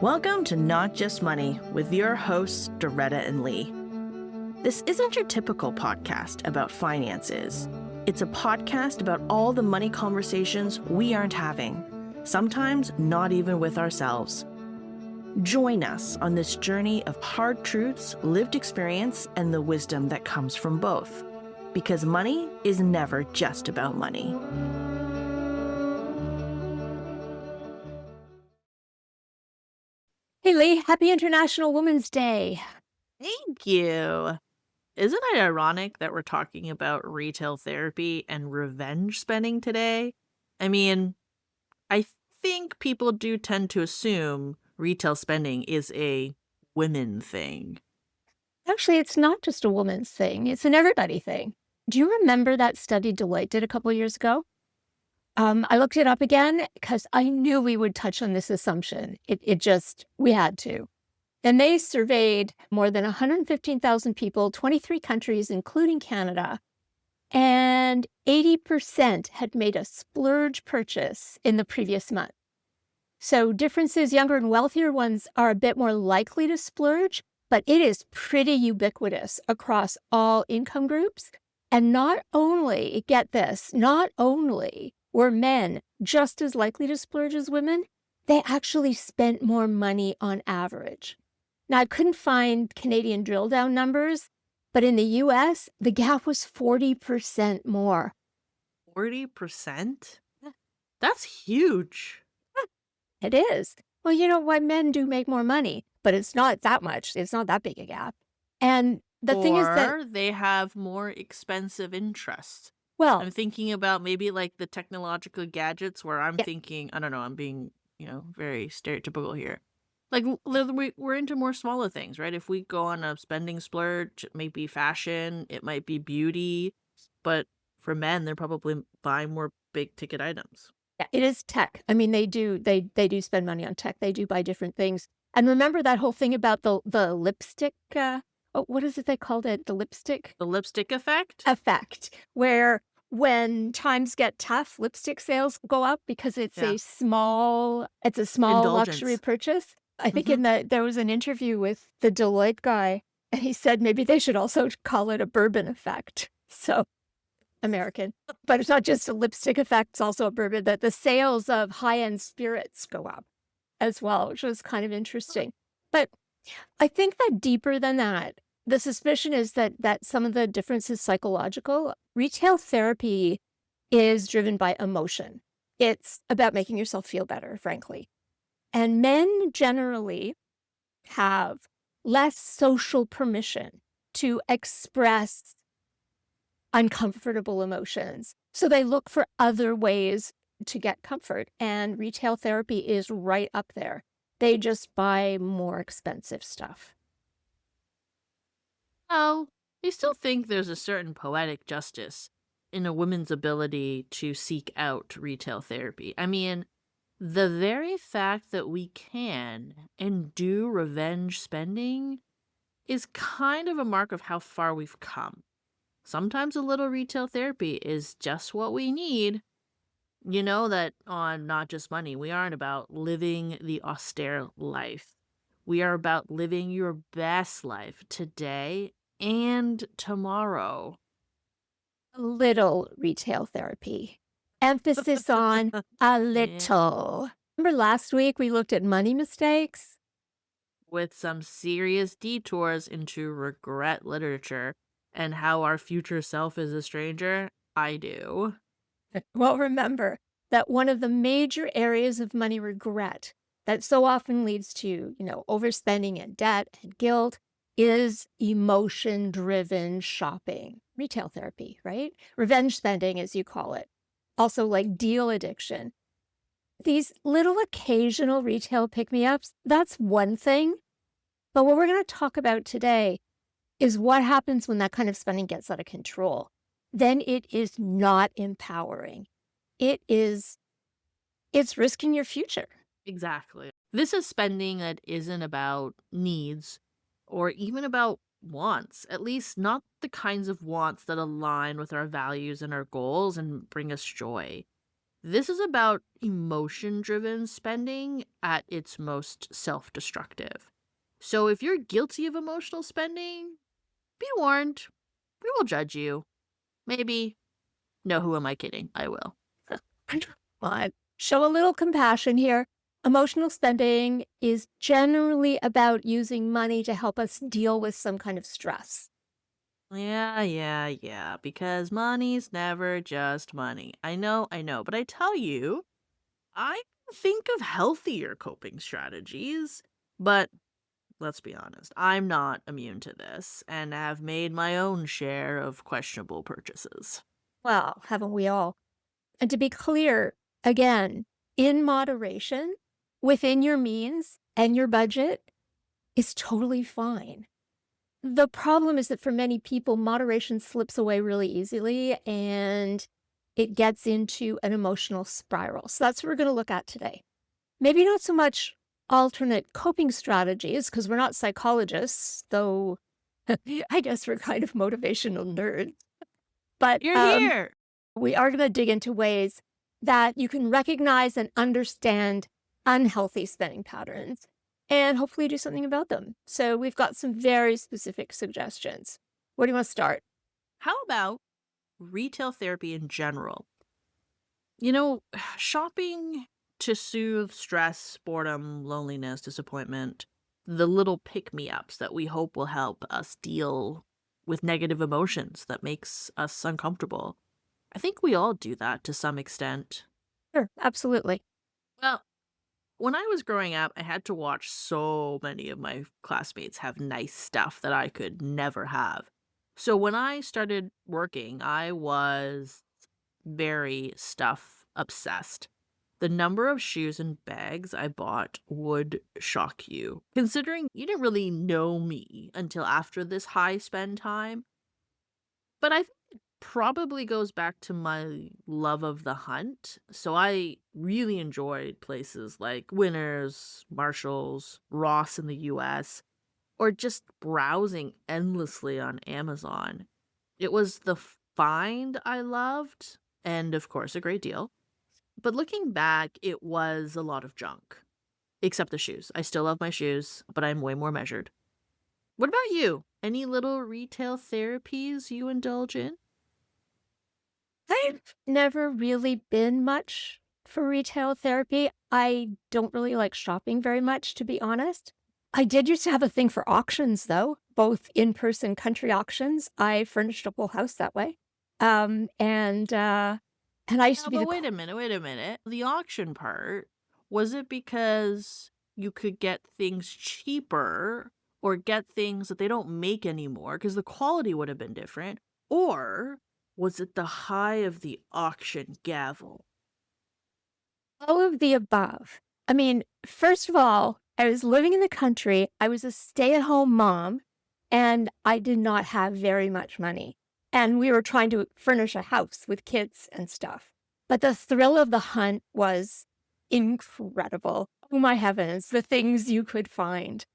Welcome to Not Just Money with your hosts, Doretta and Lee. This isn't your typical podcast about finances. It's a podcast about all the money conversations we aren't having, sometimes not even with ourselves. Join us on this journey of hard truths, lived experience, and the wisdom that comes from both. Because money is never just about money. Hey Lee, happy International Women's Day. Thank you. Isn't it ironic that we're talking about retail therapy and revenge spending today? I mean, I think people do tend to assume retail spending is a women thing. Actually, it's not just a woman's thing, it's an everybody thing. Do you remember that study Deloitte did a couple years ago? I looked it up again because I knew we would touch on this assumption. We had to. And they surveyed more than 115,000 people, 23 countries, including Canada, and 80% had made a splurge purchase in the previous month. So differences, younger and wealthier ones are a bit more likely to splurge, but it is pretty ubiquitous across all income groups. And not only, get this, not only were men just as likely to splurge as women, they actually spent more money on average. Now, I couldn't find Canadian drill down numbers, but in the US, the gap was 40% more. 40%? That's huge. It is. Well, you know why men do make more money, but it's not that much. It's not that big a gap. And the thing is that Or they have more expensive interests. well, I'm thinking about maybe like the technological gadgets where I'm yeah, thinking, I don't know, I'm being, very stereotypical here. Like we're into more smaller things, right? If we go on a spending splurge, it might be fashion, it might be beauty, but for men, they're probably buying more big ticket items. yeah, it is tech. I mean, they do spend money on tech. They do buy different things. And remember that whole thing about the lipstick what is it they called it? The lipstick The lipstick effect? effect, where when times get tough, lipstick sales go up because it's Yeah. a small luxury Indulgence. purchase. I think hmm there was an interview with the Deloitte guy, and he said maybe they should also call it a bourbon effect. So American. But it's not just a lipstick effect, it's also a bourbon, that the sales of high-end spirits go up as well, which was kind of interesting. But I think that deeper than that, the suspicion is that some of the difference is psychological. Retail therapy is driven by emotion. It's about making yourself feel better, frankly. And men generally have less social permission to express uncomfortable emotions. So they look for other ways to get comfort, and retail therapy is right up there. They just buy more expensive stuff. Well, I still think there's a certain poetic justice in a woman's ability to seek out retail therapy. I mean, the very fact that we can and do revenge spending is kind of a mark of how far we've come. Sometimes a little retail therapy is just what we need. You know that on Not Just Money, we aren't about living the austere life. We are about living your best life today and tomorrow. A little retail therapy. Emphasis on a Yeah. little. Remember last week we looked at money mistakes? With some serious detours into regret literature and how our future self is a stranger, I do. Well, remember that one of the major areas of money regret that so often leads to, overspending and debt and guilt is emotion-driven shopping, retail therapy, right? Revenge spending, as you call it. Also like deal addiction. These little occasional retail pick-me-ups, that's one thing. But what we're going to talk about today is what happens when that kind of spending gets out of control. Then it is not empowering. It's risking your future. Exactly. This is spending that isn't about needs or even about wants, at least not the kinds of wants that align with our values and our goals and bring us joy. This is about emotion driven spending at its most self destructive. So if you're guilty of emotional spending, be warned, we will judge you. Maybe. No, who am I kidding? I will. Come on, show a little compassion here. Emotional spending is generally about using money to help us deal with some kind of stress. Yeah, because money's never just money. I know, but I tell you, I can think of healthier coping strategies. But let's be honest, I'm not immune to this and have made my own share of questionable purchases. Well, haven't we all? And to be clear, again, in moderation, within your means and your budget is totally fine. The problem is that for many people, moderation slips away really easily and it gets into an emotional spiral. So that's what we're going to look at today. Maybe not so much alternate coping strategies, because we're not psychologists, though I guess we're kind of motivational nerds. But You're here! we are going to dig into ways that you can recognize and understand unhealthy spending patterns and hopefully do something about them. So we've got some very specific suggestions. Where do you want to start? How about retail therapy in general? You know, shopping to soothe stress, boredom, loneliness, disappointment, the little pick me ups that we hope will help us deal with negative emotions that makes us uncomfortable. I think we all do that to some extent. Sure, absolutely. Well, when I was growing up, I had to watch so many of my classmates have nice stuff that I could never have. So when I started working, I was very stuff obsessed. The number of shoes and bags I bought would shock you, considering you didn't really know me until after this high spend time. But I think it probably goes back to my love of the hunt. So I really enjoyed places like Winners, Marshalls, Ross in the US, or just browsing endlessly on Amazon. It was the find I loved, and of course, a great deal. But looking back, it was a lot of junk. Except the shoes. I still love my shoes, but I'm way more measured. What about you? Any little retail therapies you indulge in? I've never really been much for retail therapy. I don't really like shopping very much, to be honest. I did used to have a thing for auctions, though, both in-person country auctions. I furnished a whole house that way. Um, and, uh, and I used Oh, to be but the qu wait a minute. The auction part, was it because you could get things cheaper or get things that they don't make anymore because the quality would have been different? Or was it the high of the auction gavel? all of the above. I mean, first of all, I was living in the country. I was a stay-at-home mom, and I did not have very much money. And we were trying to furnish a house with kids and stuff. But the thrill of the hunt was incredible. Oh my heavens, the things you could find.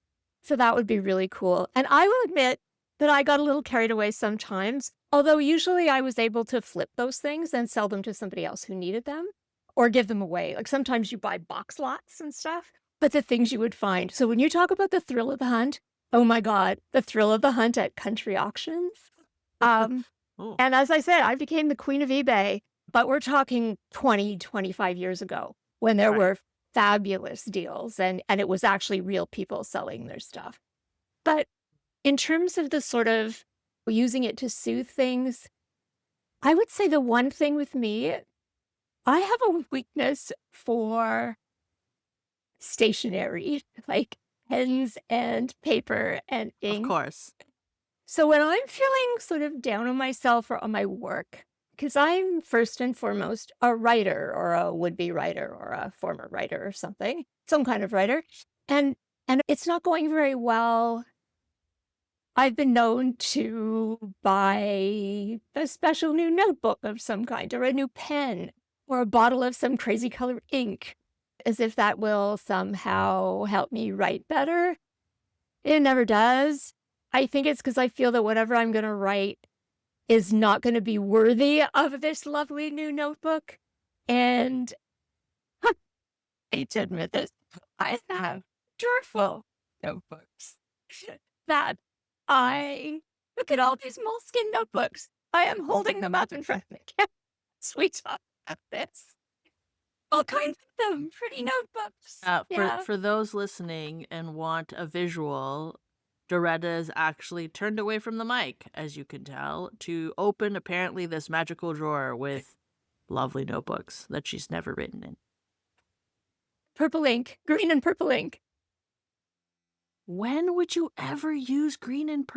So that would be really cool. And I will admit that I got a little carried away sometimes, although usually I was able to flip those things and sell them to somebody else who needed them or give them away. Like sometimes you buy box lots and stuff, but the things you would find. So when you talk about the thrill of the hunt, oh my God, the thrill of the hunt at country auctions. Um, Oh, and as I said, I became the queen of eBay, but we're talking 20, 25 years ago when there right. were fabulous deals and it was actually real people selling their stuff. But in terms of the sort of using it to soothe things, I would say the one thing with me, I have a weakness for stationery, like pens and paper and Of ink. course. So when I'm feeling sort of down on myself or on my work, because I'm first and foremost a writer or a would-be writer or a former writer or something, some kind of writer, and and it's not going very well. I've been known to buy a special new notebook of some kind or a new pen or a bottle of some crazy colored ink, as if that will somehow help me write better. It never does. I think it's because I feel that whatever I'm gonna write is not gonna be worthy of this lovely new notebook. And I hate to admit this, I have a drawer full notebooks that I look at all these moleskin notebooks. I am holding them up in front of me. We talk about this. All kinds of them, pretty notebooks. For Yeah. those listening and want a visual, Doretta is actually turned away from the mic, as you can tell, to open apparently this magical drawer with lovely notebooks that she's never written in. Purple ink, green and purple ink. When would you ever use green and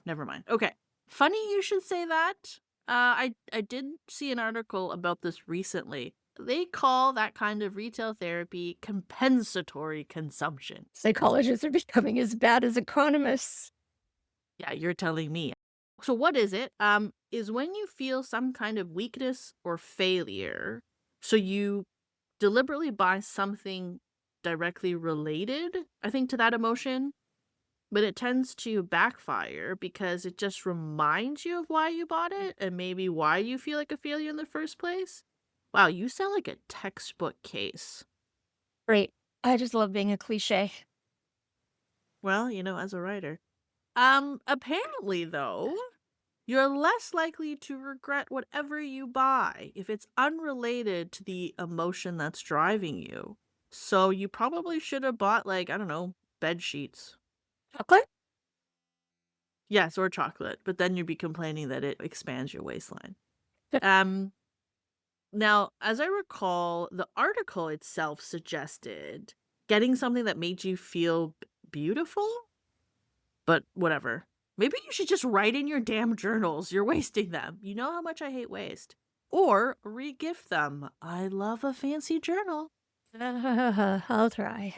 never mind. Okay. Funny you should say that. I did see an article about this recently. They call that kind of retail therapy compensatory consumption. Psychologists are becoming as bad as economists. Yeah, you're telling me. So what is it? Is when you feel some kind of weakness or failure, so you deliberately buy something directly related, I think, to that emotion, but it tends to backfire because it just reminds you of why you bought it and maybe why you feel like a failure in the first place. Wow, you sound like a textbook case. Great. I just love being a cliche. Well, as a writer. Apparently though, you're less likely to regret whatever you buy if it's unrelated to the emotion that's driving you. So you probably should have bought, like, I don't know, bed sheets. Chocolate? Yes, or chocolate, but then you'd be complaining that it expands your waistline. Um, Now, as I recall, the article itself suggested getting something that made you feel beautiful, but whatever. Maybe you should just write in your damn journals. You're wasting them. You know how much I hate waste. Or regift them. I love a fancy journal. I'll try.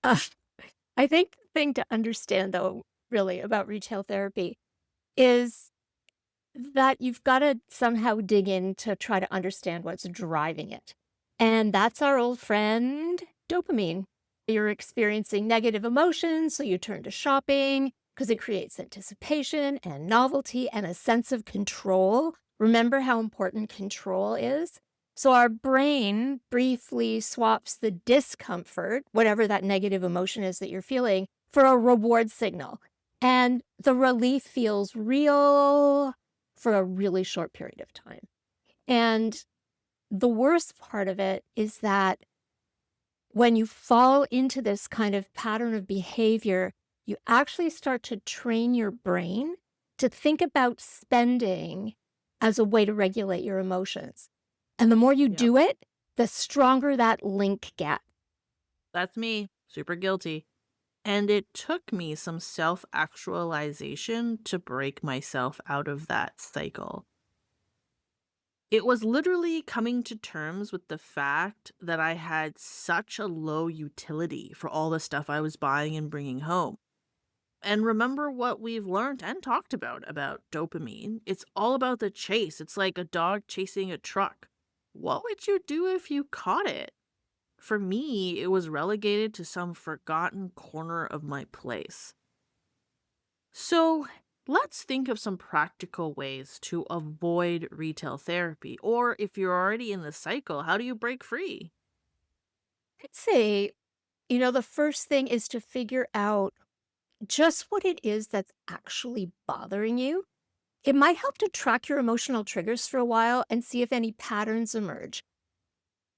Uh, I think the thing to understand, though, really about retail therapy is that you've got to somehow dig in to try to understand what's driving it. And that's our old friend, dopamine. You're experiencing negative emotions, so you turn to shopping because it creates anticipation and novelty and a sense of control. Remember how important control is? So our brain briefly swaps the discomfort, whatever that negative emotion is that you're feeling, for a reward signal. And the relief feels real for a really short period of time. And the worst part of it is that when you fall into this kind of pattern of behavior, you actually start to train your brain to think about spending as a way to regulate your emotions. And the more you Yep. do it, the stronger that link gets. That's me. Super guilty. And it took me some self actualization to break myself out of that cycle. It was literally coming to terms with the fact that I had such a low utility for all the stuff I was buying and bringing home. And remember what we've learned and talked about dopamine. It's all about the chase. It's like a dog chasing a truck. What would you do if you caught it? For me, it was relegated to some forgotten corner of my place. So let's think of some practical ways to avoid retail therapy. Or if you're already in the cycle, how do you break free? I'd say, the first thing is to figure out just what it is that's actually bothering you. It might help to track your emotional triggers for a while and see if any patterns emerge.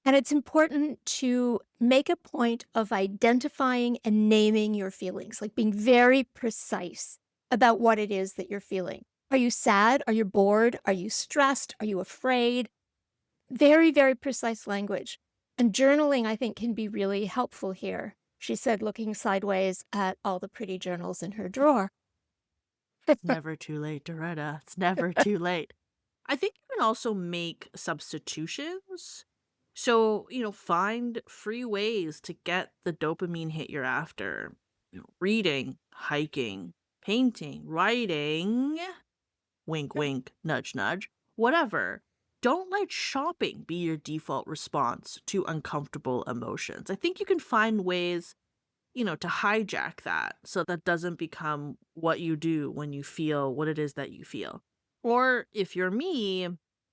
And it's important to make a point of identifying and naming your feelings, like being very precise about what it is that you're feeling. Are you sad? Are you bored? Are you stressed? Are you afraid? Very, very precise language. And journaling, I think, can be really helpful here. She said, looking sideways at all the pretty journals in her drawer. It's never too late, Doretta. It's never too late. I think you can also make substitutions. So, find free ways to get the dopamine hit you're after. Reading, hiking, painting, writing, wink, wink, nudge, nudge, whatever. Don't let shopping be your default response to uncomfortable emotions. I think you can find ways, to hijack that so that doesn't become what you do when you feel what it is that you feel. Or if you're me,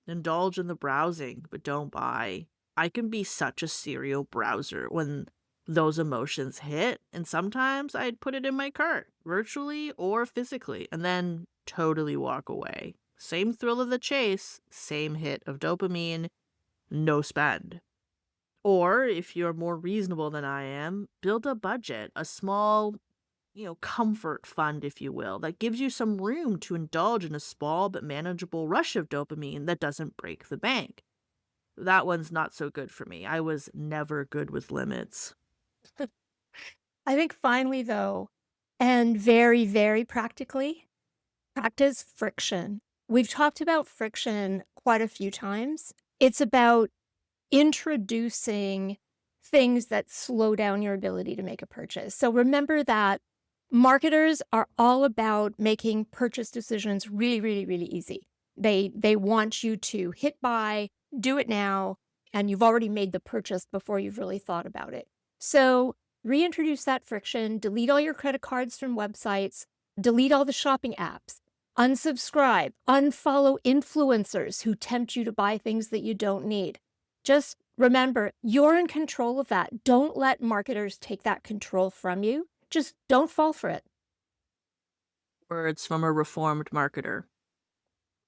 Indulge in the browsing, but don't buy. I can be such a serial browser when those emotions hit, and sometimes I'd put it in my cart, virtually or physically, and then totally walk away. Same thrill of the chase, same hit of dopamine, no spend. Or if you're more reasonable than I am, build a budget, a small, comfort fund, if you will, that gives you some room to indulge in a small but manageable rush of dopamine that doesn't break the bank. That one's not so good for me. I was never good with limits. I think finally, though, and very, very practically, practice friction. We've talked about friction quite a few times. It's about introducing things that slow down your ability to make a purchase. So remember that marketers are all about making purchase decisions really, really, really easy. They want you to hit buy, do it now, and you've already made the purchase before you've really thought about it. So reintroduce that friction, delete all your credit cards from websites, delete all the shopping apps, unsubscribe, unfollow influencers who tempt you to buy things that you don't need. Just remember, you're in control of that. Don't let marketers take that control from you. Just don't fall for it. Words from a reformed marketer.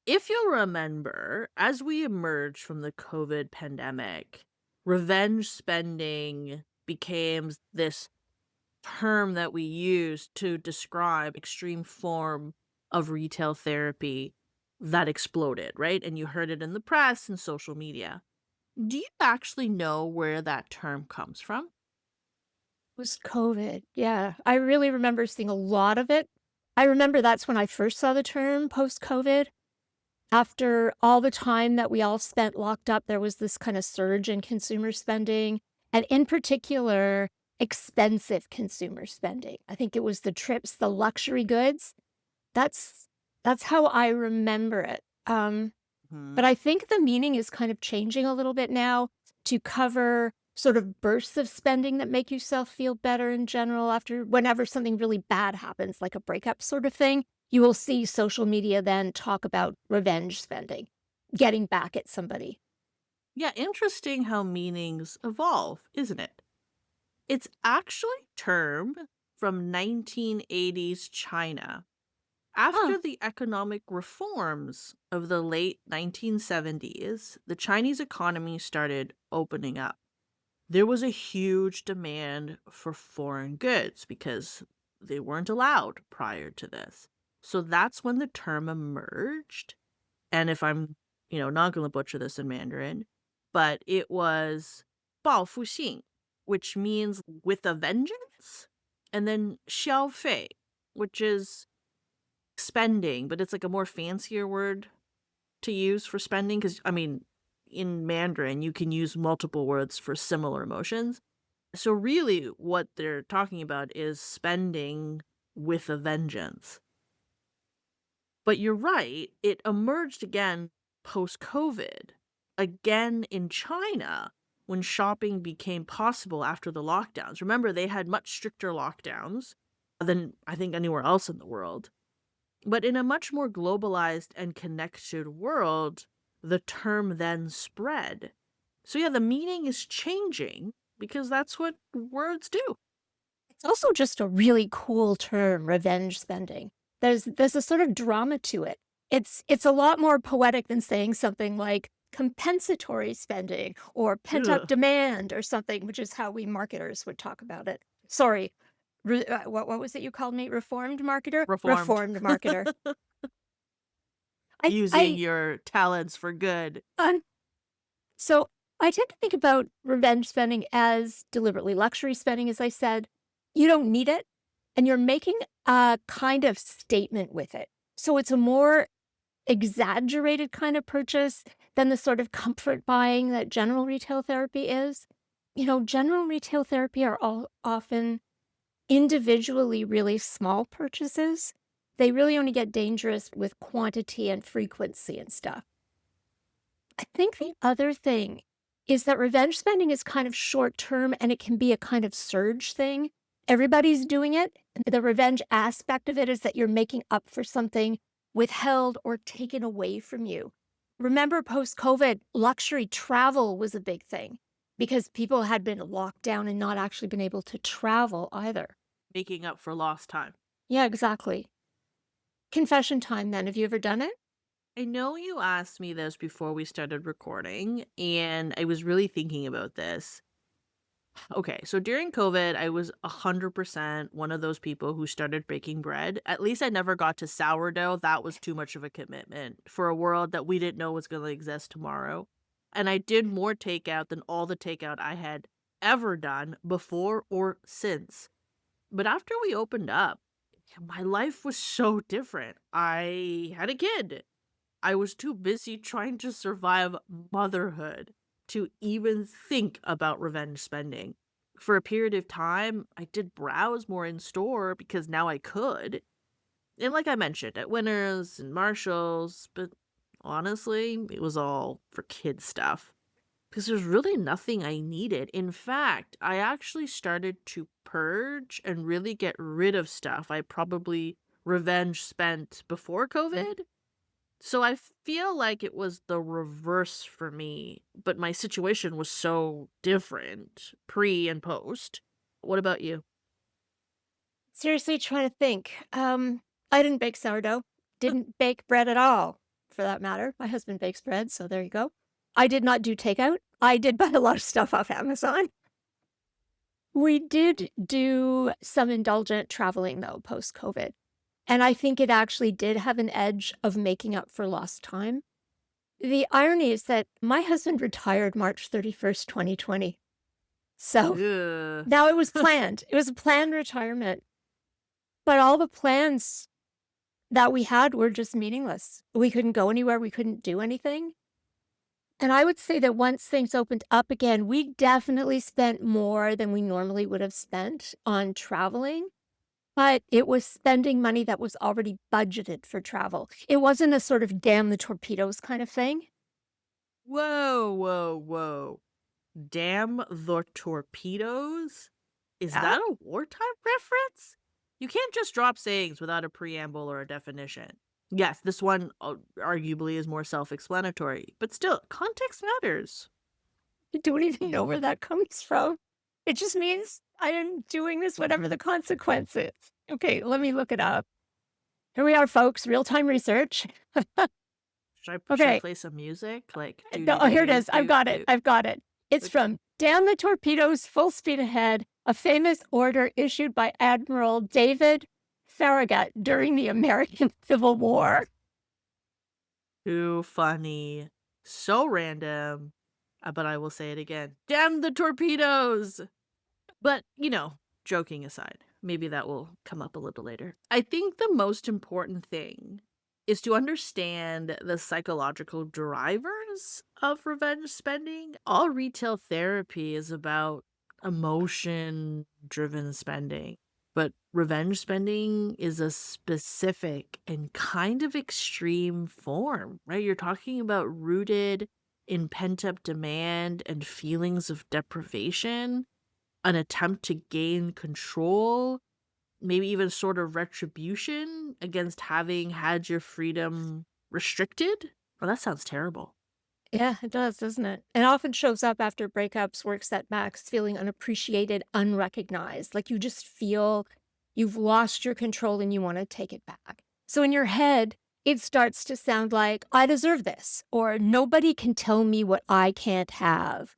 If you'll remember, as we emerged from the COVID pandemic, revenge spending became this term that we use to describe extreme form of retail therapy that exploded, right? And you heard it in the press and social media. Do you actually know where that term comes from? Was COVID. Yeah, I really remember seeing a lot of it. I remember that's when I first saw the term post-COVID. After all the time that we all spent locked up, there was this kind of surge in consumer spending, and in particular, expensive consumer spending. I think it was the trips, the luxury goods. That's that's how I remember it. But Mhm. I think the meaning is kind of changing a little bit now to cover sort of bursts of spending that make yourself feel better in general after whenever something really bad happens, like a breakup sort of thing. You will see social media then talk about revenge spending, getting back at somebody. Yeah, interesting how meanings evolve, isn't it? It's actually termed from 1980s China. Huh. After the economic reforms of the late 1970s, the Chinese economy started opening up. There was a huge demand for foreign goods because they weren't allowed prior to this. So that's when the term emerged. And if I'm, not going to butcher this in Mandarin, but it was 报复性, which means with a vengeance, and then 消费, which is spending, but it's like a more fancier word to use for spending because I mean, in Mandarin, you can use multiple words for similar emotions. So really what they're talking about is spending with a vengeance. But you're right, it emerged again post-COVID, again in China when shopping became possible after the lockdowns. Remember, they had much stricter lockdowns than I think anywhere else in the world. But in a much more globalized and connected world, the term then spread. So yeah, the meaning is changing because that's what words do. It's also just a really cool term, revenge spending. There's a sort of drama to it. It's a lot more poetic than saying something like compensatory spending or pent-up Ugh. demand or something, which is how we marketers would talk about it. Sorry, what was it you called me? Reformed marketer? Reformed. Reformed marketer. I Using I your talents for good. um, so I tend to think about revenge spending as deliberately luxury spending, as I said. You don't need it, and you're making a kind of statement with it. So it's a more exaggerated kind of purchase than the sort of comfort buying that general retail therapy is. General retail therapy are all often individually really small purchases. They really only get dangerous with quantity and frequency and stuff. I think the other thing is that revenge spending is kind of short term and it can be a kind of surge thing. Everybody's doing it. The revenge aspect of it is that you're making up for something withheld or taken away from you. Remember post-COVID, luxury travel was a big thing because people had been locked down and not actually been able to travel either. Making up for lost time. Yeah, exactly. Confession time then. Have you ever done it? I know you asked me this before we started recording, and I was really thinking about this. Okay, so during COVID, I was 100% one of those people who started baking bread. At least I never got to sourdough. That was too much of a commitment for a world that we didn't know was going to exist tomorrow. And I did more takeout than all the takeout I had ever done before or since. But after we opened up, my life was so different. I had a kid. I was too busy trying to survive motherhood to even think about revenge spending. For a period of time, I did browse more in store because now I could. And like I mentioned, at Winners and Marshalls, but honestly, it was all for kid stuff. Because there's really nothing I needed. In fact, I actually started to purge and really get rid of stuff I probably revenge spent before COVID. So I feel like it was the reverse for me, but my situation was so different pre and post. What about you? Seriously trying to think. I didn't bake sourdough, didn't bake bread at all, for that matter. My husband bakes bread, so there you go. I did not do takeout. I did buy a lot of stuff off Amazon. We did do some indulgent traveling though post-COVID, and I think it actually did have an edge of making up for lost time. The irony is that my husband retired March 31st, 2020. So Ugh. now it was planned. It was a planned retirement, but all the plans that we had were just meaningless. We couldn't go anywhere, we couldn't do anything. And I would say that once things opened up again, we definitely spent more than we normally would have spent on traveling, but it was spending money that was already budgeted for travel. It wasn't a sort of damn the torpedoes kind of thing. Whoa, whoa, whoa. Damn the torpedoes? Is Yeah. that a wartime reference? You can't just drop sayings without a preamble or a definition. Yes, this one arguably is more self explanatory, but still, context matters. I don't even know where that comes from. It just means I am doing this whatever the consequences. Okay, let me look it up. Here we are, folks, real-time research. Should I Okay, play some music? Like do no, do oh, do here it do is. I've do got it. do. I've got it. It's Okay. from Damn the Torpedoes, Full Speed Ahead, a famous order issued by Admiral David Farragut during the American Civil War. Too funny. So random. But I will say it again. Damn the torpedoes! But, joking aside, maybe that will come up a little later. I think the most important thing is to understand the psychological drivers of revenge spending. All retail therapy is about emotion driven spending, but revenge spending is a specific and kind of extreme form, right? You're talking about rooted in pent up demand and feelings of deprivation, an attempt to gain control, maybe even sort of retribution against having had your freedom restricted. Oh, that sounds terrible. Yeah, it does, doesn't it? It often shows up after breakups, work setbacks, feeling unappreciated, unrecognized. Like you just feel you've lost your control and you want to take it back. So in your head, it starts to sound like, I deserve this, or nobody can tell me what I can't have.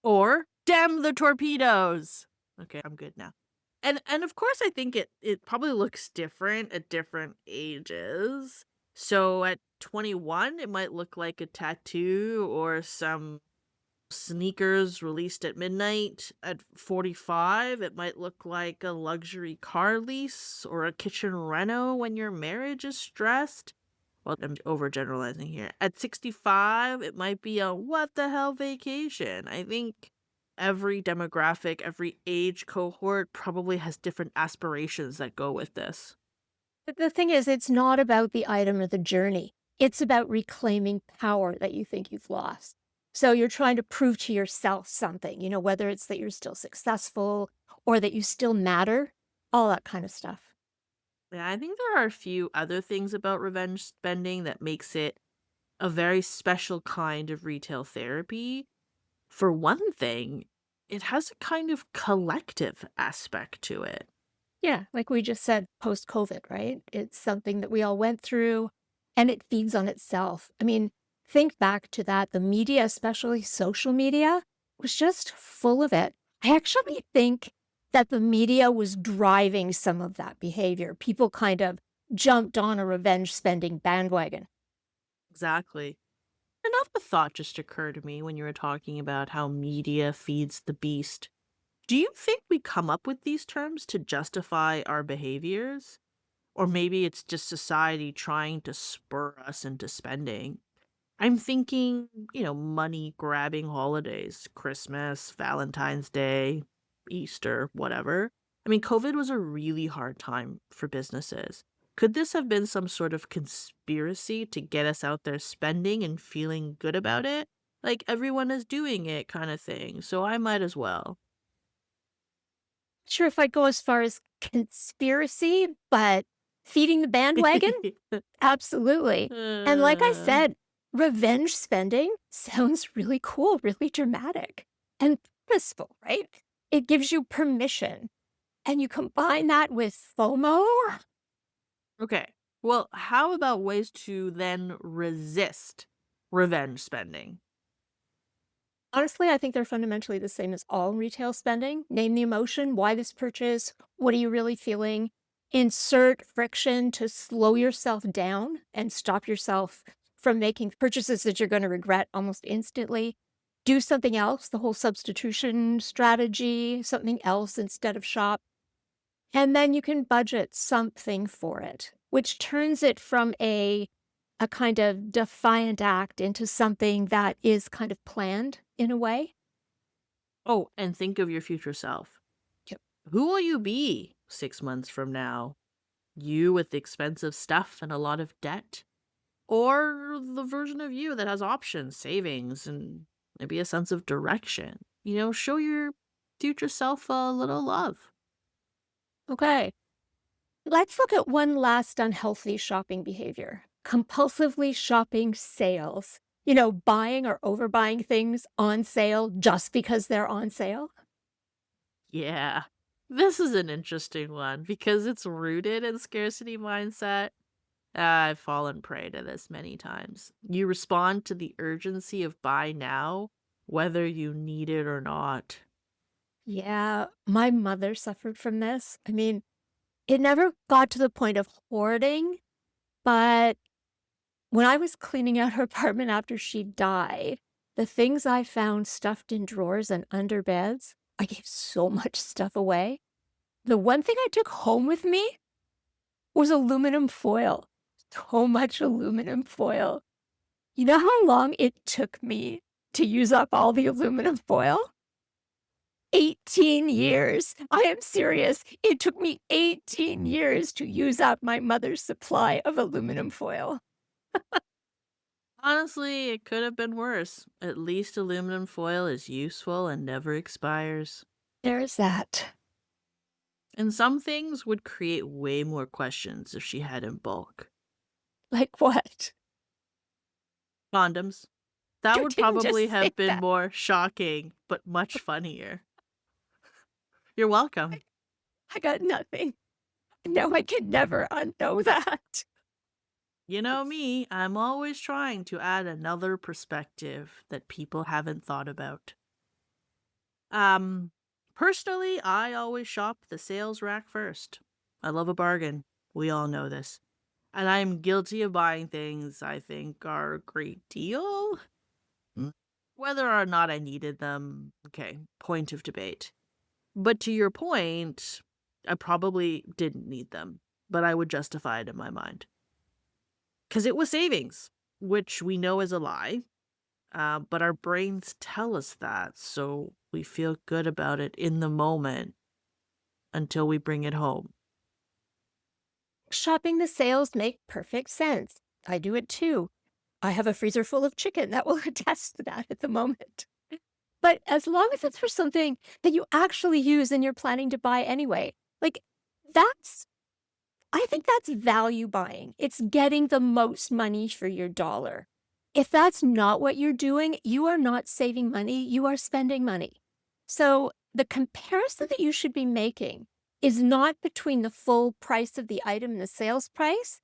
Or damn the torpedoes. Okay, I'm good now. And of course I think it probably looks different at different ages. So at 21 it might look like a tattoo or some sneakers released at midnight. At 45, it might look like a luxury car lease or a kitchen reno when your marriage is stressed. Well, I'm overgeneralizing here. At 65, it might be a what the hell vacation. I think every demographic, every age cohort probably has different aspirations that go with this. But the thing is, it's not about the item or the journey. It's about reclaiming power that you think you've lost. So you're trying to prove to yourself something, whether it's that you're still successful or that you still matter, all that kind of stuff. Yeah, I think there are a few other things about revenge spending that makes it a very special kind of retail therapy. For one thing, it has a kind of collective aspect to it. Yeah, like we just said, post-COVID, right? It's something that we all went through, and it feeds on itself. I mean, think back to that. The media, especially social media, was just full of it. I actually think that the media was driving some of that behavior. People kind of jumped on a revenge spending bandwagon. Exactly. Another thought just occurred to me when you were talking about how media feeds the beast. Do you think we come up with these terms to justify our behaviors? Or maybe it's just society trying to spur us into spending? I'm thinking, money grabbing holidays, Christmas, Valentine's Day, Easter, whatever. I mean, COVID was a really hard time for businesses. Could this have been some sort of conspiracy to get us out there spending and feeling good about it? Like everyone is doing it kind of thing, so I might as well. Sure if I'd go as far as conspiracy, but feeding the bandwagon? Absolutely. And like I Uh, said, revenge spending sounds really cool, really dramatic and purposeful, right? It gives you permission. And you combine that with FOMO. okay. Well, how about ways to then resist revenge spending? Honestly, I think they're fundamentally the same as all retail spending. Name the emotion, why this purchase, what are you really feeling? Insert friction to slow yourself down and stop yourself from making purchases that you're going to regret almost instantly. Do something else, the whole substitution strategy, something else instead of shop. And then you can budget something for it, which turns it from a kind of defiant act into something that is kind of planned in a way. Oh, and think of your future self. Yep. Who will you be 6 months from now? You with expensive stuff and a lot of debt? Or the version of you that has options, savings, and maybe a sense of direction? Show your future self a little love. Okay. Let's look at one last unhealthy shopping behavior, compulsively shopping sales. Buying or overbuying things on sale just because they're on sale. Yeah. This is an interesting one because it's rooted in scarcity mindset. I've fallen prey to this many times. You respond to the urgency of buy now, whether you need it or not. Yeah, my mother suffered from this. I mean, it never got to the point of hoarding, but when I was cleaning out her apartment after she died, the things I found stuffed in drawers and under beds, I gave so much stuff away. The one thing I took home with me was aluminum foil. So much aluminum foil. You know how long it took me to use up all the aluminum foil? 18 years. I am serious. It took me 18 years to use up my mother's supply of aluminum foil. Honestly, it could have been worse. At least aluminum foil is useful and never expires. There's that. And some things would create way more questions if she had in bulk. Like what? Condoms. That You would didn't probably just say have been that. more shocking, but much funnier. You're welcome. I got nothing. No, I can never unknow that. You know me, I'm always trying to add another perspective that people haven't thought about. Um, Personally, I always shop the sales rack first. I love a bargain. We all know this. And I am guilty of buying things I think are a great deal. Mm. Whether or not I needed them, okay, point of debate. But to your point, I probably didn't need them, but I would justify it in my mind. Because it was savings, which we know is a lie, but our brains tell us that, so we feel good about it in the moment until we bring it home. Shopping the sales make perfect sense. I do it too. I have a freezer full of chicken that will attest to that at the moment. But as long as it's for something that you actually use and you're planning to buy anyway, like that's I think that's value buying. It's getting the most money for your dollar. If that's not what you're doing, you are not saving money, you are spending money. So the comparison that you should be making is not between the full price of the item and the sales price.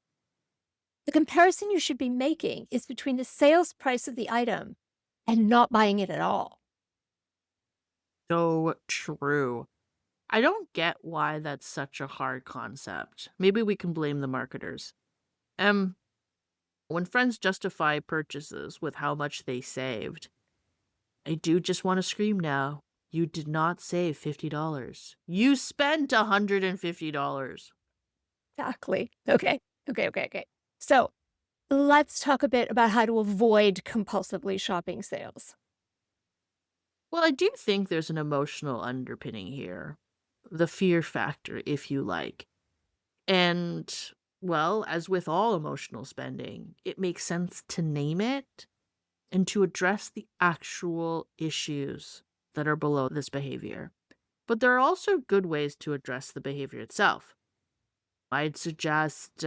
The comparison you should be making is between the sales price of the item and not buying it at all. So true. I don't get why that's such a hard concept. Maybe we can blame the marketers. Um, when friends justify purchases with how much they saved, I do just want to scream now. You did not save $50. You spent $150. Exactly. Okay. So let's talk a bit about how to avoid compulsively shopping sales. Well, I do think there's an emotional underpinning here. The fear factor, if you like. And, well, as with all emotional spending, it makes sense to name it and to address the actual issues that are below this behavior. But there are also good ways to address the behavior itself. I'd suggest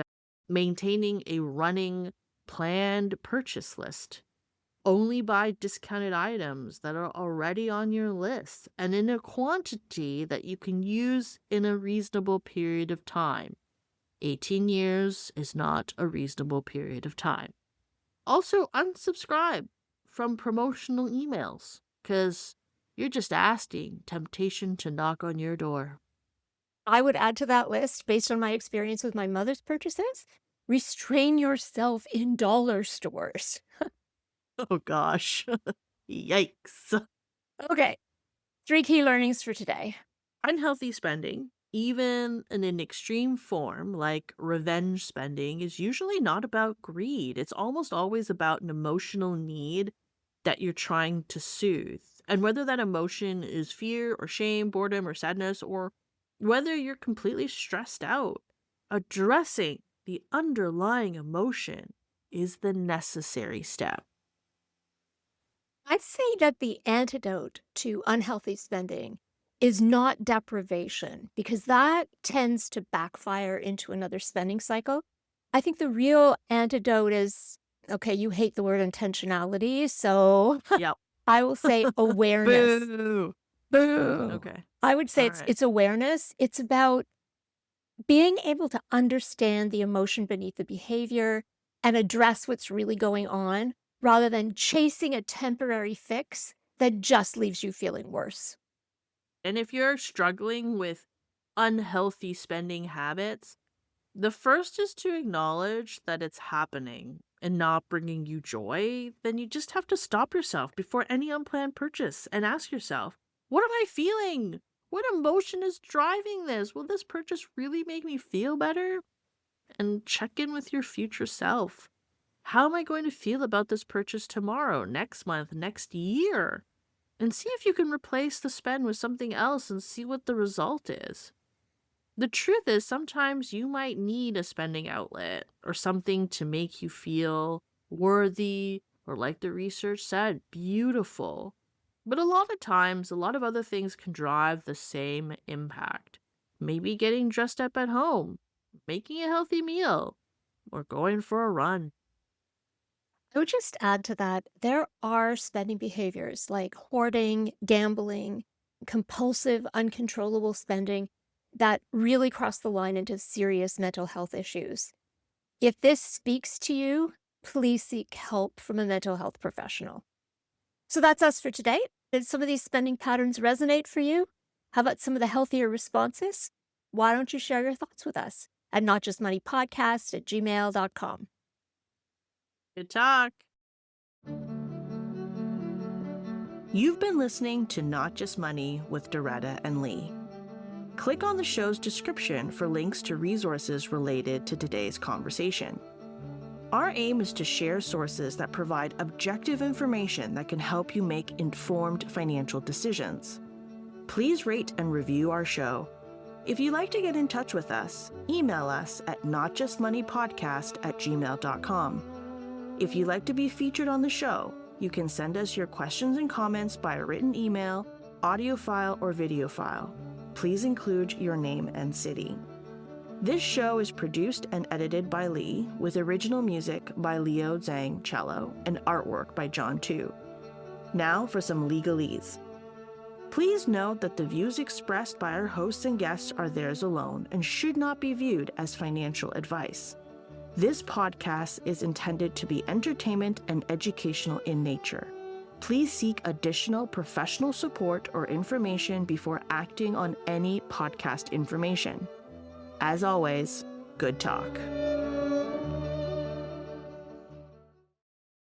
maintaining a running, planned purchase list. Only buy discounted items that are already on your list and in a quantity that you can use in a reasonable period of time. 18 years is not a reasonable period of time. Also, unsubscribe from promotional emails because you're just asking temptation to knock on your door. I would add to that list, based on my experience with my mother's purchases, restrain yourself in dollar stores. Oh gosh. Yikes. Okay, 3 key learnings for today. Unhealthy spending, even in an extreme form like revenge spending, is usually not about greed. It's almost always about an emotional need that you're trying to soothe. And whether that emotion is fear or shame, boredom or sadness, or whether you're completely stressed out, addressing the underlying emotion is the necessary step. I'd say that the antidote to unhealthy spending is not deprivation, because that tends to backfire into another spending cycle. I think the real antidote is, okay, you hate the word intentionality, so Yep. I will say awareness. Boo. Boo. Okay. I would say All it's right. it's awareness. It's about being able to understand the emotion beneath the behavior and address what's really going on rather than chasing a temporary fix that just leaves you feeling worse. And if you're struggling with unhealthy spending habits, the first is to acknowledge that it's happening and not bringing you joy. Then you just have to stop yourself before any unplanned purchase and ask yourself, what am I feeling? What emotion is driving this? Will this purchase really make me feel better? And check in with your future self. How am I going to feel about this purchase tomorrow, next month, next year? And see if you can replace the spend with something else and see what the result is. The truth is, sometimes you might need a spending outlet or something to make you feel worthy or, like the research said, beautiful. But a lot of times, a lot of other things can drive the same impact. Maybe getting dressed up at home, making a healthy meal, or going for a run. I would just add to that, there are spending behaviors like hoarding, gambling, compulsive, uncontrollable spending that really cross the line into serious mental health issues. If this speaks to you, please seek help from a mental health professional. So that's us for today. Did some of these spending patterns resonate for you? How about some of the healthier responses? Why don't you share your thoughts with us at notjustmoneypodcast@gmail.com. Good talk. You've been listening to Not Just Money with Doretta and Lee. Click on the show's description for links to resources related to today's conversation. Our aim is to share sources that provide objective information that can help you make informed financial decisions. Please rate and review our show. If you'd like to get in touch with us, email us at notjustmoneypodcast@gmail.com. If you'd like to be featured on the show, you can send us your questions and comments by a written email, audio file, or video file. Please include your name and city. This show is produced and edited by Lee, with original music by Leo Zhang cello and artwork by John Tu. Now for some legalese. Please note that the views expressed by our hosts and guests are theirs alone and should not be viewed as financial advice. This podcast is intended to be entertainment and educational in nature. Please seek additional professional support or information before acting on any podcast information. As always, good talk.